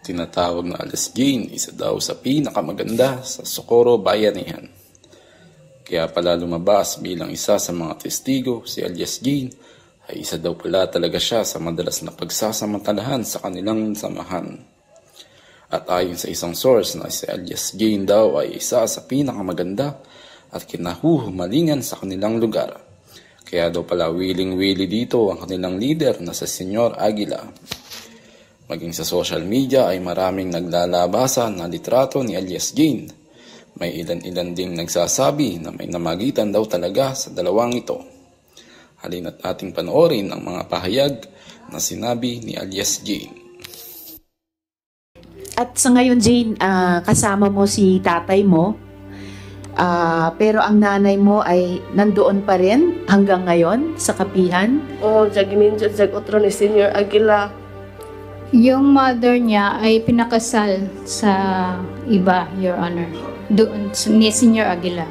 Tinatawag na Alias Jane, isa daw sa pinakamaganda sa Socorro Bayanihan. Kaya pala lumabas bilang isa sa mga testigo, si Alias Jane ay isa daw pala talaga siya sa madalas na pagsasamantalahan sa kanilang samahan. At ayon sa isang source na si Alias Jane daw ay isa sa pinakamaganda at kinahuhumalingan sa kanilang lugar. Kaya daw pala willing-willy dito ang kanilang leader na si Senyor Aguila. Maging sa social media ay maraming naglalabasan na litrato ni Alias Jane. May ilan-ilan ding nagsasabi na may namagitan daw talaga sa dalawang ito. Halina't ating panoorin ang mga pahayag na sinabi ni Alias Jane. At sa ngayon, Jane, kasama mo si tatay mo, pero ang nanay mo ay nandoon pa rin hanggang ngayon sa kapihan? Oo, Jagiminjo, Jagotro ni Senyor Aguila. Yung mother niya ay pinakasal sa iba, Your Honor. Doon, ni Senyor Aguila.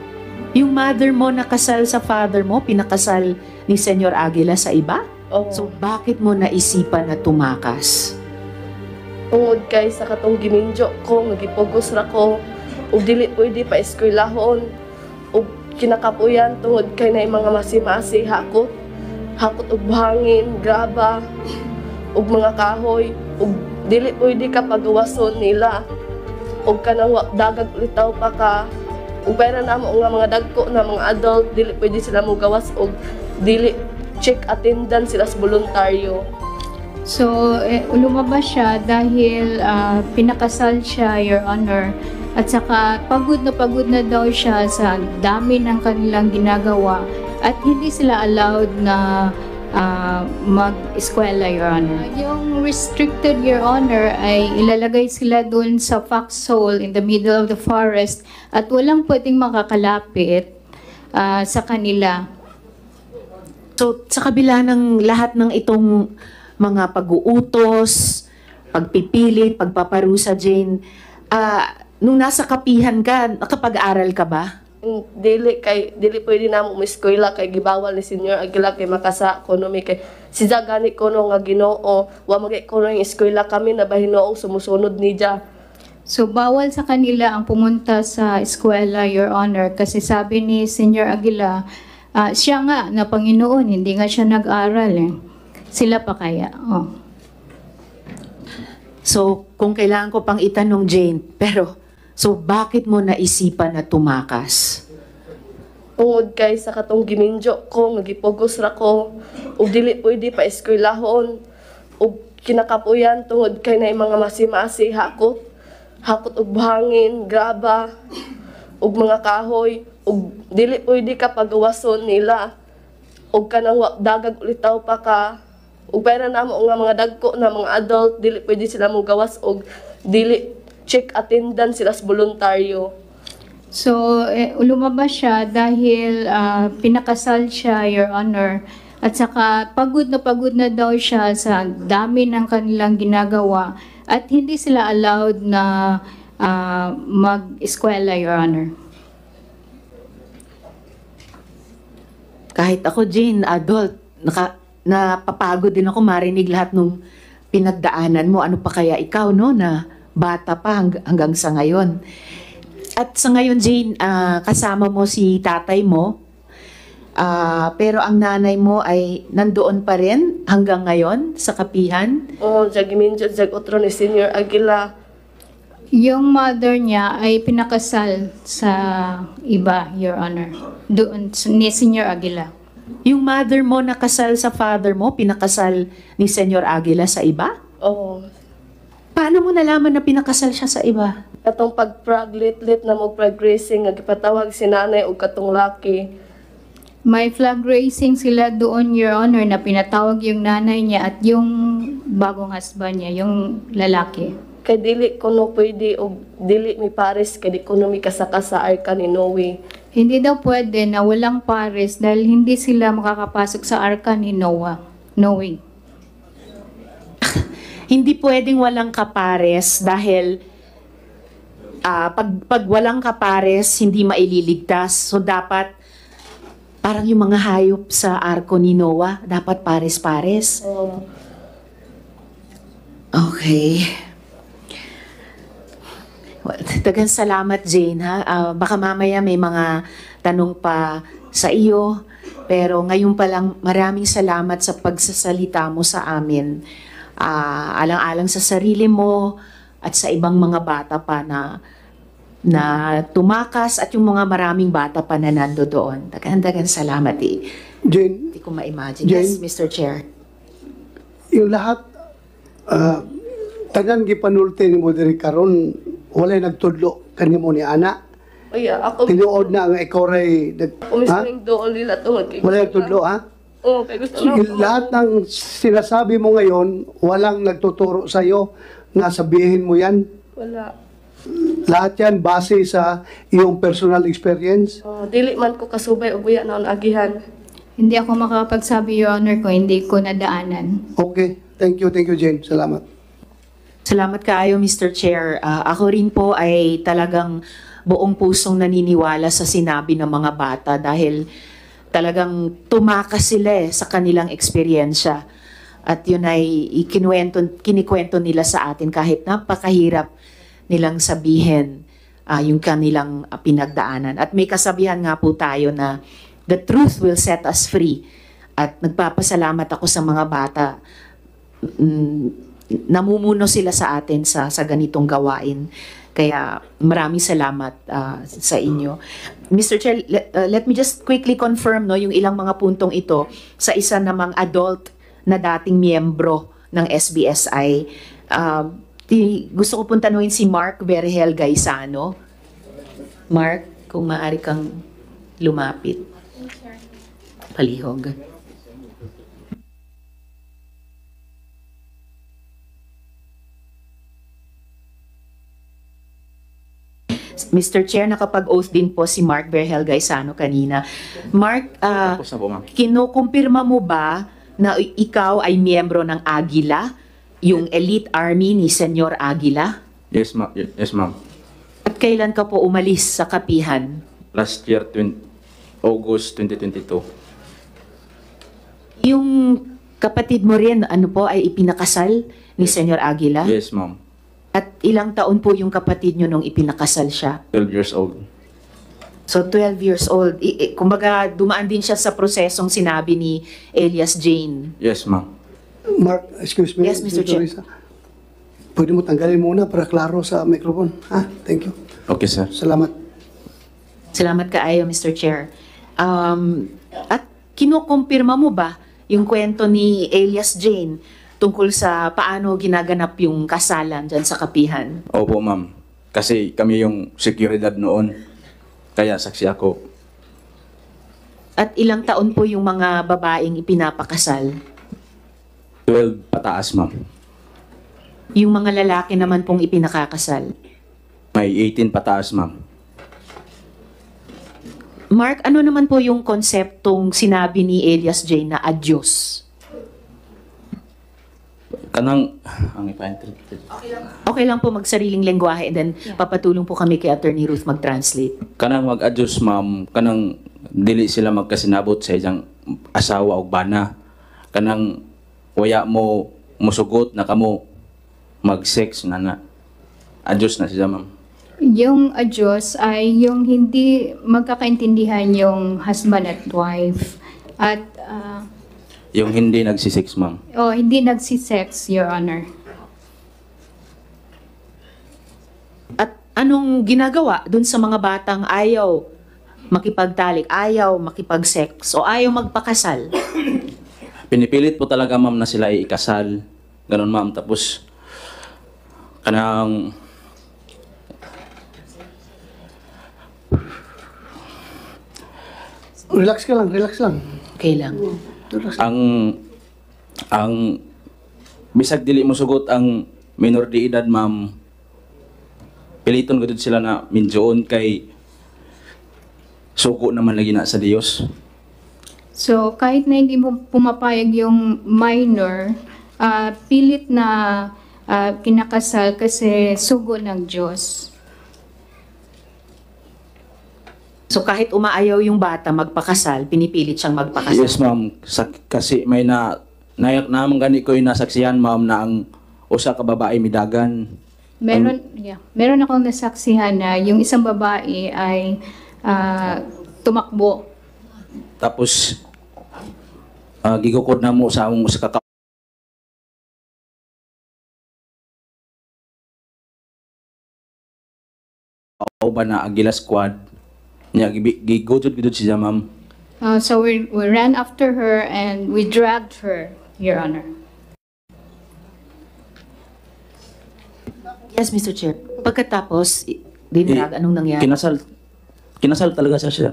Yung mother mo nakasal sa father mo, pinakasal ni Senyor Aguila sa iba? Oo. So bakit mo naisipan na tumakas? Tungod kay sa katong giminjo ko, nagipugos ra ko, ug dili pwede pa eskwelahon, ug kinakapuyan tungod kay na mga masimasi hakot og buhangin, graba, ug mga kahoy, ug dili pwede ka pagawason nila, ug kanang dagag litaw pa ka, ug pera namo nga mga dagko na mga adult, dili pwede sila mo gawas, ug dili check attendance sila sa voluntaryo. So, lumabas siya dahil pinakasal siya, Your Honor. At saka pagod na daw siya sa dami ng kanilang ginagawa at hindi sila allowed na mag-eskwela, Your Honor. Yung restricted, Your Honor, ay ilalagay sila doon sa foxhole in the middle of the forest at walang pwedeng makakalapit sa kanila. So sa kabila ng lahat ng itong mga pag-uutos, pagpipilit, pagpaparusa, Jane, nung nasa kapihan ka, nakapag-aral ka ba? Dili pwede na mo eskwela kay gibawal ni Senyor Aguila kay makasa ekonomi kay si gani ko no nga Ginoo wa magay ko ng eskwela kami na bahinoong sumusunod niya. So bawal sa kanila ang pumunta sa eskwela, Your Honor, kasi sabi ni Senyor Aguila, siya nga na Panginoon, hindi nga siya nag-aral eh. Sila pa kaya? Oh. So, kung kailangan ko pang itanong, Jane, pero, so bakit mo naisipan na tumakas? Tungod kay sa katong giminjo ko, nagipugos ra ko, ug dili pwede pa eskwelahon, ug kinakapuyan tungod kay na mga masimasi hakot og buhangin, graba, ug mga kahoy, ug dili pwede ka pagawason nila, ug kanang dagag litaw pa ka, ug pera namo nga mga dagko na mga adult, dili pwede sila mo gawas, ug dili check attendance sila sa voluntaryo. So, lumabas siya dahil pinakasal siya, Your Honor. At saka pagod na daw siya sa dami ng kanilang ginagawa at hindi sila allowed na mag-eskwela, Your Honor. Kahit ako, Jane, adult, napapagod din ako marinig lahat nung pinagdaanan mo. Ano pa kaya ikaw, no, na bata pa hanggang sa ngayon. At sa ngayon, Jane, kasama mo si tatay mo, pero ang nanay mo ay nandoon pa rin hanggang ngayon sa kapihan? Oo, Jagiminjo, Jagotro ni Senyor Aguila. Yung mother niya ay pinakasal sa iba, Your Honor. Doon, ni Senyor Aguila. Yung mother mo nakasal sa father mo, pinakasal ni Senyor Aguila sa iba? Oo. Paano mo nalaman na pinakasal siya sa iba? Katong pag-praglit-lit na mo flag racing, nagipatawag si nanay o katong laki. May flag racing sila doon, Your Honor, na pinatawag yung nanay niya at yung bagong husband niya, yung lalaki. Kay dili ko no pwede o dili mi pares kay di ko no mi kasaka sa arka ni Noe. Hindi daw pwede na walang pares dahil hindi sila makakapasok sa arka ni Noah. Noe. Hindi pwedeng walang kapares dahil pag walang kapares, hindi maililigtas. So dapat parang yung mga hayop sa arko ni Noah, dapat pares-pares. Okay. Daghang salamat, Jane, ha? Baka mamaya may mga tanong pa sa iyo, pero ngayon pa lang maraming salamat sa pagsasalita mo sa amin. Alang-alang sa sarili mo at sa ibang mga bata pa na tumakas at yung mga maraming bata pa na nando doon. Daghang salamat eh. Jane, Hindi ko ma-imagine. Jane? Yes, Mr. Chair. yung lahat, tanan gipanulti ni mo diri karon walay nagtudlo kanimo ni ana. O yeah, ako Tinuod na nga ikaw ray Ako mismo ha? yung doon nila tungod kay Walay nagtudlo ha? Oo, kay gusto So, lang. lahat ng sinasabi mo ngayon, walang nagtuturo sa iyo na sabihin mo yan. Wala. Lahat yan base sa iyong personal experience. Dili man ko kasubay og buya na agihan. Hindi ako makakapagsabi, Your Honor, kung hindi ko nadaanan. Okay. Thank you, Jane. Salamat. Salamat kaayo, Mr. Chair. Ako rin po ay talagang buong pusong naniniwala sa sinabi ng mga bata dahil talagang tumakas sila sa kanilang eksperyensya. At yun ay kinikwento nila sa atin kahit napakahirap nilang sabihin yung kanilang pinagdaanan. At may kasabihan nga po tayo na the truth will set us free. At nagpapasalamat ako sa mga bata. Namumuno sila sa atin sa ganitong gawain. Kaya maraming salamat sa inyo. Mr. Chair, let me just quickly confirm no, yung ilang mga puntong ito sa isa namang adult na dating miyembro ng SBSI. Gusto ko pong tanungin si Mark Vergel Gaisano. Mark, kung maaari kang lumapit. Palihog. Mr. Chair, nakapag-oath din po si Mark Vergel Gaisano kanina. Mark, Tapos na po, ma'am. kinukumpirma mo ba na ikaw ay miyembro ng Agila, yung elite army ni Senyor Aguila? Yes, ma'am. Yes, ma'am. At kailan ka po umalis sa kapihan? Last year, August 2022. Yung kapatid mo rin, ano po, ay ipinakasal ni Senyor Aguila? Yes, ma'am. At ilang taon po yung kapatid nyo nung ipinakasal siya? 12 years old. So 12 years old. Kumbaga, dumaan din siya sa prosesong sinabi ni Elias Jane. Yes, ma'am. Mark, excuse me. Yes, Mr. Chair. Teresa. Pwede mo tanggalin muna para klaro sa microphone. Ha? Thank you. Okay, sir. Salamat. Salamat kaayo, Mr. Chair. At kinukumpirma mo ba yung kwento ni Elias Jane tungkol sa paano ginaganap yung kasalan dyan sa kapihan? Opo, ma'am. Kasi kami yung seguridad noon. Kaya saksi ako. At ilang taon po yung mga babaeng ipinapakasal? 12 pataas, ma'am. Yung mga lalaki naman pong ipinakakasal? May 18 pataas, ma'am. Mark, ano naman po yung konseptong sinabi ni Elias Jane na adyos? Kanang, ang ipa-interpret. Okay lang po magsariling lengguwahe and then papatulong po kami kay Attorney Ruth mag-translate. Kanang mag-adjust, ma'am. Kanang dili sila magkasinabot sa isang asawa o bana. Kanang waya mo musugot na kamo mag-sex na adjust na siya, ma'am. Yung adyos ay yung hindi magkakaintindihan yung husband at wife. At Yung hindi nagsisex, ma'am. hindi nagsisex, Your Honor. At anong ginagawa dun sa mga batang ayaw makipagtalik, ayaw makipag-sex o ayaw magpakasal? Pinipilit po talaga, ma'am, na sila ikasal. Ganun, ma'am. Tapos, kanang Relax ka lang, relax lang. Okay lang. Relax. ang bisag dili mo sugot ang minor de edad, ma'am. Piliton gud sila na minjoon kay suko naman lagi na sa Dios. So, kahit na hindi mo pumapayag yung minor, pilit na kinakasal kasi sugo ng Diyos. So kahit umaayaw yung bata magpakasal, pinipilit siyang magpakasal. Yes, ma'am. Kasi may nayak naman gani ko yung nasaksihan, ma'am, na ang usa ka babae midagan. Meron akong nasaksihan na yung isang babae ay tumakbo. Tapos gigukod na mo sa among sa kauban na Agila squad nya gigudod siya ma'am. So we ran after her and we dragged her, Your Honor. Yes, Mr. Chair. Pagkatapos, dinarag, anong nangyari? Kinasal talaga siya, sir.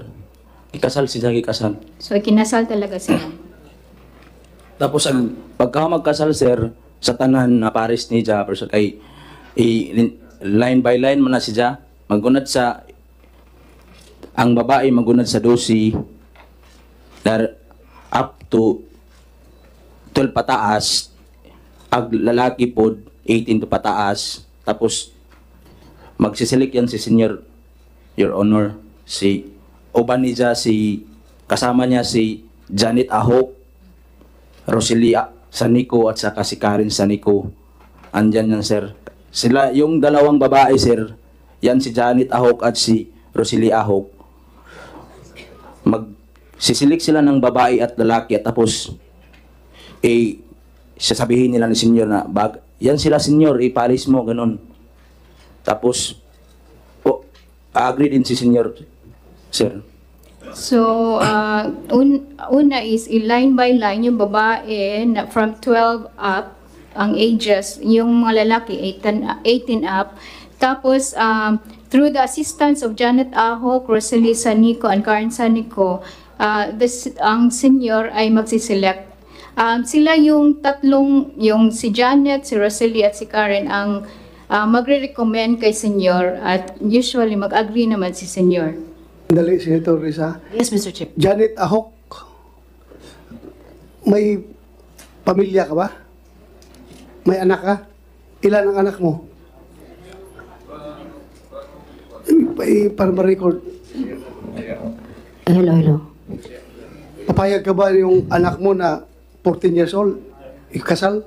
Ikasal siya, ikasal. So kinasal talaga sila. Tapos ang pagka magkasal, sir, sa tanan na pares ni Ja person ay line by line man na siya magunad sa ang babae magunad sa 12 up to 12 pataas, ang lalaki po 18 to pataas. Tapos magsisilik yan si Senior, Your Honor, si uban niya, si kasama niya si Janet Ahok, Roselia Sanico at saka si Karen Sanico. Andyan yan, sir. Sila, yung dalawang babae, sir, yan si Janet Ahok at si Roselia Ahok. Magsisilik sila ng babae at lalaki at tapos sasabihin nila ni Senior na yan sila, Senior, ipalis mo, ganun. Tapos agree din si Senior, sir. So, una is line by line yung babae na from 12 up ang ages, yung mga lalaki 18 up. Tapos, through the assistance of Janet Ahok, Rosalie Sanico, and Karen Sanico, ang senior ay magsiselect. Sila yung tatlong, yung si Janet, si Rosalie at si Karen ang magre-recommend kay senior at usually mag-agree naman si senior. Dali, Senator Risa. Yes, Mr. Chair. Janet Ahok, may pamilya ka ba? May anak ka? Ilan ang anak mo? Para ma-record. Hello. Papayag ka ba yung anak mo na 14 years old? Ikasal?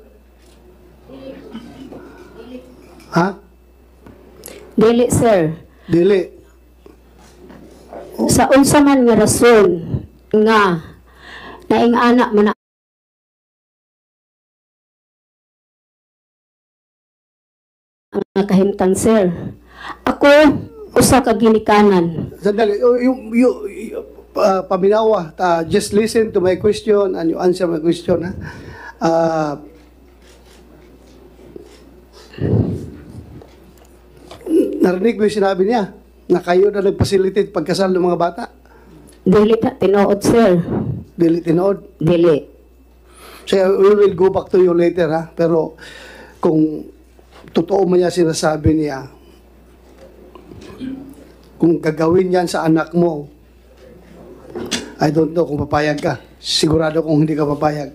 Ha? Dili, sir. Dili. Sa unsa man nga rason nga naing anak man na ang nakahimtang, sir. Ako usa ka ginikanan. Sandali, paminawa, just listen to my question and you answer my question. Ha? Narinig mo yung sinabi niya na kayo na nag-facilitate pagkasal ng mga bata? Dili na tinuod, sir. Dili tinood? Dili. So we will go back to you later, ha? Pero kung totoo mo niya sinasabi niya, kung gagawin yan sa anak mo, I don't know kung papayag ka. Sigurado kung hindi ka papayag.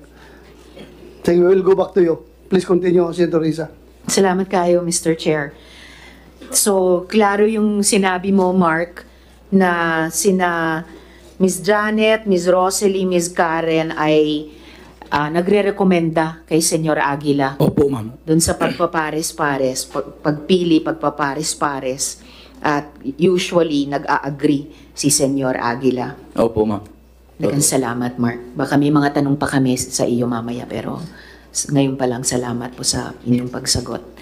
So we will go back to you. Please continue, Senator Risa. Salamat kayo, Mr. Chair. So, klaro yung sinabi mo, Mark, na sina Ms. Janet, Ms. Rosalie, Ms. Karen ay nagre-rekomenda kay Senyor Aguila. Opo, ma'am. Doon sa pagpapares-pares, pagpili, pagpapares-pares. At usually, nag-a-agree si Senyor Aguila. Opo, ma'am. Dagang salamat, Mark. Baka may mga tanong pa kami sa iyo mamaya, pero ngayon pa lang salamat po sa inyong pagsagot.